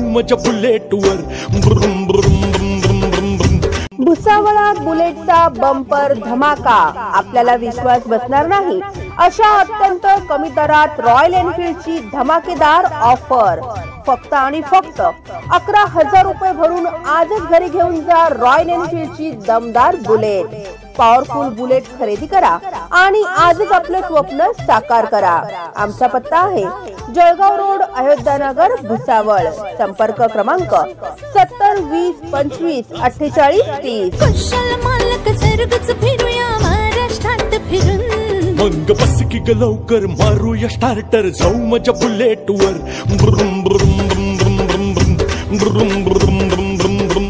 जाऊ माझ्या बुलेटवर ब्रुम ब्रुम ब्रुम ब्रुम ब्रुम ब्रुम। भुसावळात बुलेटचा बंपर धमाका, आपल्याला विश्वास बसणार नाही अशा अत्यंत कमी दरात रॉयल एनफील्डची धमाकेदार ऑफर। फक्त आणि फक्त 11,000 रुपये भरून आजच घरी घेऊन जा रॉयल एनफील्डची दमदार बुलेट। पॉवरफुल बुलेट खरेदी करा आणि आजच आपलं स्वप्न साकार करा। आमचा पत्ता आहे जळगाव रोड, अयोध्यानगर, भुसावळ। संपर्क क्रमांक 70 20 25 48 30। कुशल मालक सर्गच फिरूया महाराष्ट्रात फिरून। मग बस की ग लवकर मारूया स्टार्टर, जाऊ माझ्या बुलेटवर ब्रुम ब्रुम ब्रुम ब्रुम ब्रुम ब्रुम ब्रुम ब्रुम ब्रुम ब्रुम ब्रुम।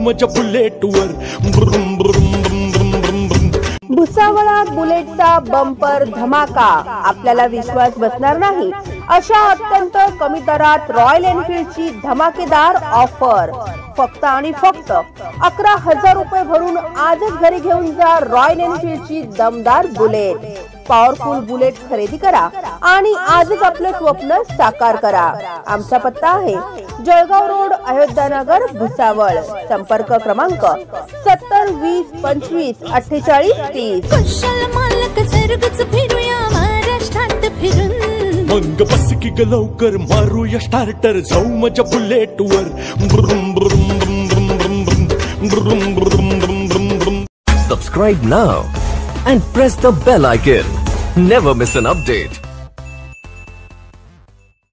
माझ्या बुलेटवर ब्रुम ब्रुम ब्रुम ब्रुम ब्रुम ब्रुम। भुसावळात बुलेटचा बंपर धमाका, आपल्याला विश्वास बसणार नाही अशा अत्यंत कमी दरात रॉयल एनफील्डची धमाकेदार ऑफर। फक्त आणि फक्त 11,000 रुपये भरून आजच घरी घेऊन जा रॉयल एनफील्डची दमदार बुलेट। पॉवरफुल बुलेट खरेदी करा आणि आजच आपलं स्वप्न साकार करा। आमचा पत्ता आहे जळगाव रोड, अयोध्यानगर, भुसावळ। संपर्क क्रमांक 70 20 25 48 30। कुशल मालक सर्गच फिरूया महाराष्ट्रात फिरून। मग बस की ग लवकर मारूया स्टार्टर, जाऊ माझ्या बुलेटवर ब्रुम ब्रुम ब्रुम ब्रुम ब्रुम ब्रुम ब्रुम ब्रुम ब्रुम ब्रुम ब्रुम। Subscribe now and press the bell icon. Never miss an update.